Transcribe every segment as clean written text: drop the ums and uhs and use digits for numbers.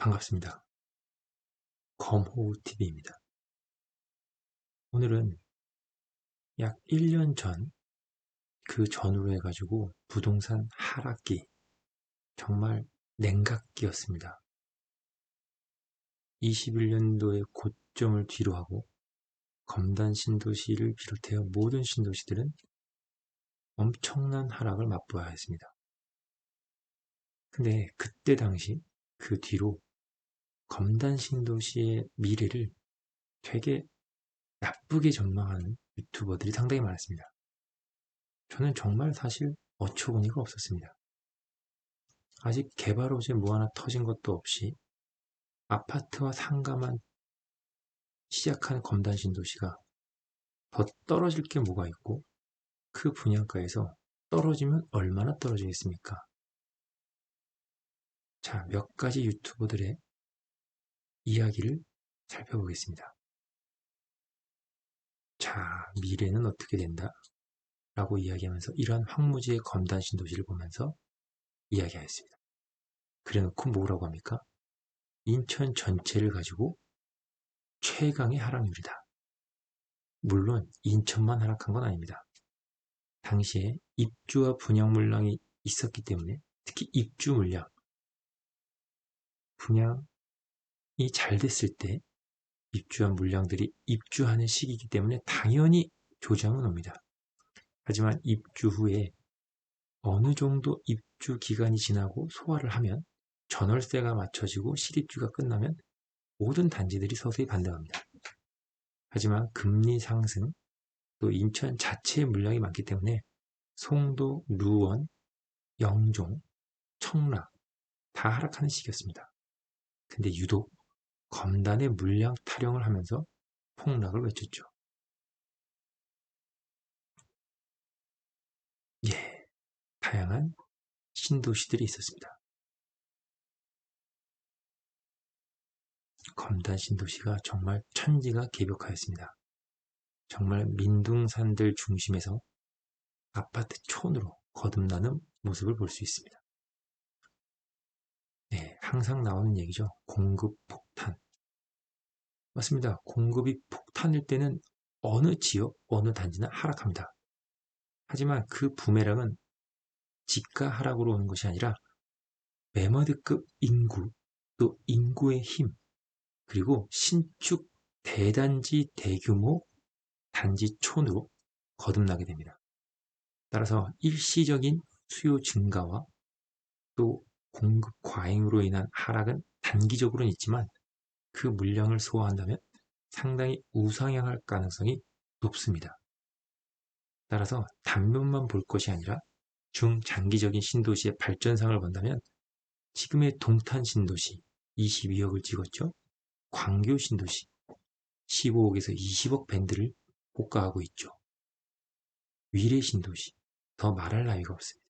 반갑습니다. 검호TV입니다. 오늘은 약 1년 전, 그 전후로 해가지고 부동산 하락기, 정말 냉각기였습니다. 21년도의 고점을 뒤로하고 검단 신도시를 비롯해 모든 신도시들은 엄청난 하락을 맛보아야 했습니다. 근데 그때 당시 그 뒤로 검단 신도시의 미래를 되게 나쁘게 전망하는 유튜버들이 상당히 많았습니다. 저는 정말 사실 어처구니가 없었습니다. 아직 개발 호재 뭐 하나 터진 것도 없이 아파트와 상가만 시작한 검단 신도시가 더 떨어질 게 뭐가 있고, 그 분양가에서 떨어지면 얼마나 떨어지겠습니까? 자, 몇 가지 유튜버들의 이야기를 살펴보겠습니다. 자, 미래는 어떻게 된다? 라고 이야기하면서 이러한 황무지의 검단 신도시를 보면서 이야기하였습니다. 그래놓고 뭐라고 합니까? 인천 전체를 가지고 최강의 하락률이다. 물론 인천만 하락한 건 아닙니다. 당시에 입주와 분양 물량이 있었기 때문에, 특히 입주 물량, 분양이 잘 됐을 때 입주한 물량들이 입주하는 시기이기 때문에 당연히 조정은 옵니다. 하지만 입주 후에 어느 정도 입주 기간이 지나고 소화를 하면, 전월세가 맞춰지고 실입주가 끝나면 모든 단지들이 서서히 반등합니다. 하지만 금리 상승, 또 인천 자체의 물량이 많기 때문에 송도, 루원, 영종, 청라 다 하락하는 시기였습니다. 근데 유독 검단의 물량 타령을 하면서 폭락을 외쳤죠. 예, 다양한 신도시들이 있었습니다. 검단 신도시가 정말 천지가 개벽하였습니다. 정말 민둥산들 중심에서 아파트 촌으로 거듭나는 모습을 볼 수 있습니다. 네, 항상 나오는 얘기죠. 공급 폭탄. 맞습니다. 공급이 폭탄일 때는 어느 지역, 어느 단지나 하락합니다. 하지만 그 부메랑은 지가 하락으로 오는 것이 아니라 매머드급 인구, 또 인구의 힘, 그리고 신축 대단지 대규모 단지촌으로 거듭나게 됩니다. 따라서 일시적인 수요 증가와 또 공급 과잉으로 인한 하락은 단기적으로는 있지만, 그 물량을 소화한다면 상당히 우상향할 가능성이 높습니다. 따라서 단면만 볼 것이 아니라 중장기적인 신도시의 발전상을 본다면, 지금의 동탄 신도시 22억을 찍었죠. 광교 신도시 15억에서 20억 밴드를 호가하고 있죠. 위례 신도시 더 말할 나위가 없습니다.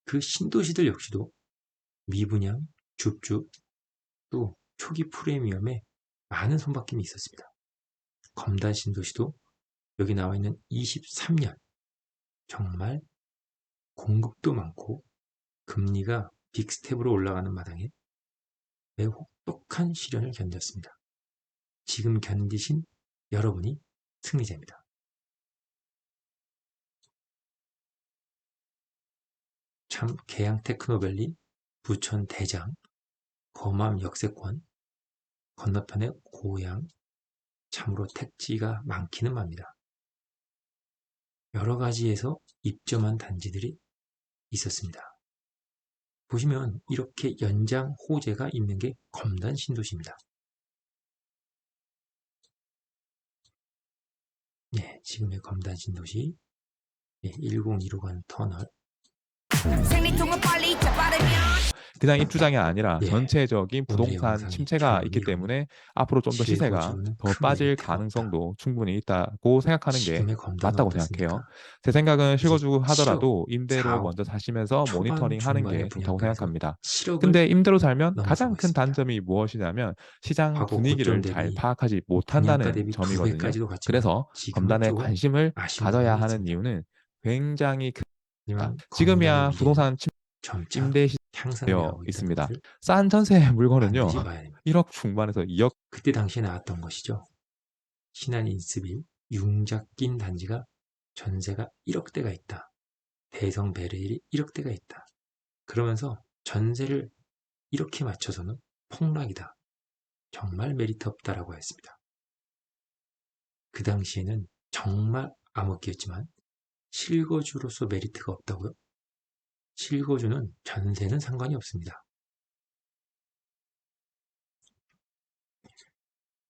그 신도시들 역시도 미분양, 줍줍, 또 초기 프리미엄에 많은 손바뀜이 있었습니다. 검단 신도시도 여기 나와 있는 23년, 정말 공급도 많고 금리가 빅스텝으로 올라가는 마당에 매우 혹독한 시련을 견뎠습니다. 지금 견디신 여러분이 승리자입니다. 참 계양 테크노밸리, 부천 대장, 거맘 역세권, 건너편에 고양, 참으로 택지가 많기는 맙니다. 여러 가지에서 입점한 단지들이 있었습니다. 보시면 이렇게 연장 호재가 있는 게 검단 신도시입니다. 네, 지금의 검단 신도시 1015관 터널. 그냥 입주장이 아니라 예, 전체적인 오늘의 부동산 영상이 침체가 결론이 있기 때문에 앞으로 좀 더 실의 시세가 고증은 더 큰 빠질 메리트가 없다. 가능성도 충분히 있다고 생각하는 게 지금의 검단은 맞다고 어떻습니까? 생각해요. 제 생각은 이제 실거주 7억, 하더라도 임대로 4억 먼저 사시면서 초반 모니터링 하는 중반의 게 좋다고 분양가에서 생각합니다. 7억을 근데 임대로 살면 가장 넘어서고 큰 있습니다. 단점이 무엇이냐면 시장 과거 고점 분위기를 잘 대비 파악하지 분양가 못한다는 대비 점이거든요. 2배까지도 갔지만 그래서 지금은 검단에 조금 관심을 아쉬운 가져야 부분이 하는 있습니다. 이유는 굉장히 하지만 검단의 지금이야 미래는 부동산 점차 임대 시세가 향상되어 되어 가고 있다는 있습니다. 것을 싼 전세 물건은요. 반드시 봐야 됩니다. 1억 중반에서 2억 그때 당시에 나왔던 것이죠. 신한 인스빌 융자 낀 단지가 전세가 1억대가 있다. 대성 베레일이 1억대가 있다. 그러면서 전세를 이렇게 맞춰서는 폭락이다. 정말 메리트 없다라고 했습니다. 그 당시에는 정말 암흑기였지만 실거주로서 메리트가 없다고요? 실거주는 전세는 상관이 없습니다.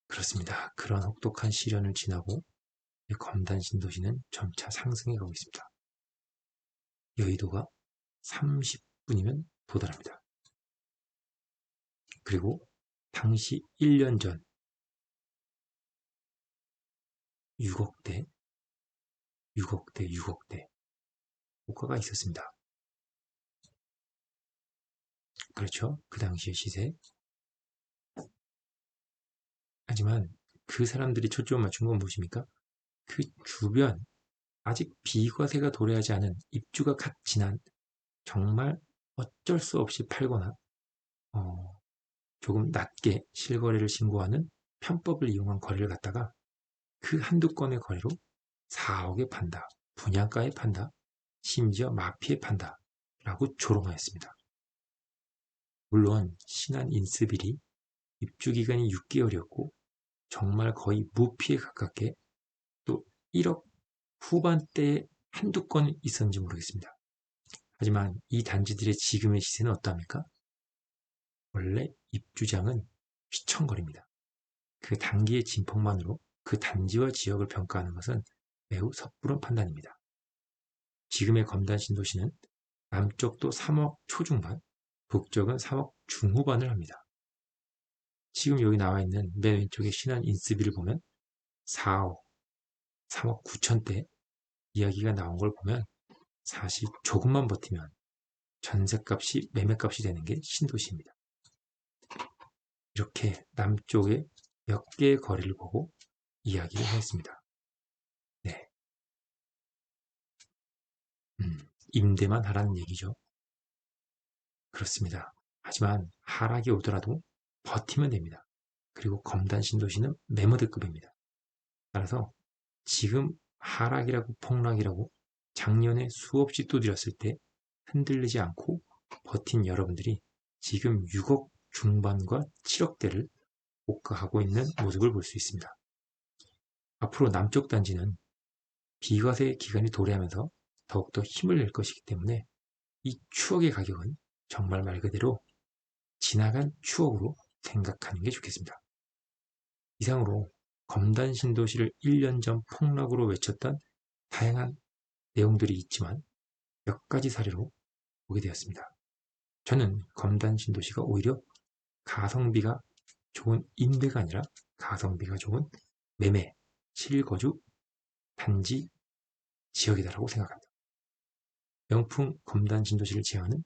그렇습니다. 그런 혹독한 시련을 지나고 검단 신도시는 점차 상승해 가고 있습니다. 여의도가 30분이면 도달합니다. 그리고 당시 1년 전 6억대, 6억대 호가가 있었습니다. 그렇죠? 그 당시의 시세. 하지만 그 사람들이 초점을 맞춘 건 무엇입니까? 그 주변 아직 비과세가 도래하지 않은 입주가 갓 지난 정말 어쩔 수 없이 팔거나 조금 낮게 실거래를 신고하는 편법을 이용한 거래를 갖다가 그 한두 건의 거래로 4억에 판다, 분양가에 판다, 심지어 마피에 판다 라고 조롱하였습니다. 물론 신한 인스빌이 입주기간이 6개월이었고 정말 거의 무피에 가깝게 또 1억 후반대에 한두 건 있었는지 모르겠습니다. 하지만 이 단지들의 지금의 시세는 어떠합니까? 원래 입주장은 휘청거립니다. 그 단기의 진폭만으로 그 단지와 지역을 평가하는 것은 매우 섣부른 판단입니다. 지금의 검단 신도시는 남쪽도 3억 초중반, 북쪽은 3억 중후반을 합니다. 지금 여기 나와 있는 맨 왼쪽의 신한 인스비를 보면 4억, 3억 9천대 이야기가 나온 걸 보면 사실 조금만 버티면 전셋값이 매매값이 되는 게 신도시입니다. 이렇게 남쪽에 몇 개의 거리를 보고 이야기를 했습니다. 네. 임대만 하라는 얘기죠. 그렇습니다. 하지만 하락이 오더라도 버티면 됩니다. 그리고 검단 신도시는 매머드급입니다. 따라서 지금 하락이라고 폭락이라고 작년에 수없이 두드렸을 때 흔들리지 않고 버틴 여러분들이 지금 6억 중반과 7억대를 호가하고 있는 모습을 볼 수 있습니다. 앞으로 남쪽 단지는 비과세 기간이 도래하면서 더욱더 힘을 낼 것이기 때문에 이 추억의 가격은 정말 말 그대로 지나간 추억으로 생각하는 게 좋겠습니다. 이상으로 검단 신도시를 1년 전 폭락으로 외쳤던 다양한 내용들이 있지만 몇 가지 사례로 보게 되었습니다. 저는 검단 신도시가 오히려 가성비가 좋은 임대가 아니라 가성비가 좋은 매매, 실거주, 단지, 지역이다라고 생각합니다. 명품 검단 신도시를 지향하는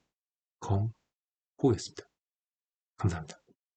검호였습니다. 감사합니다.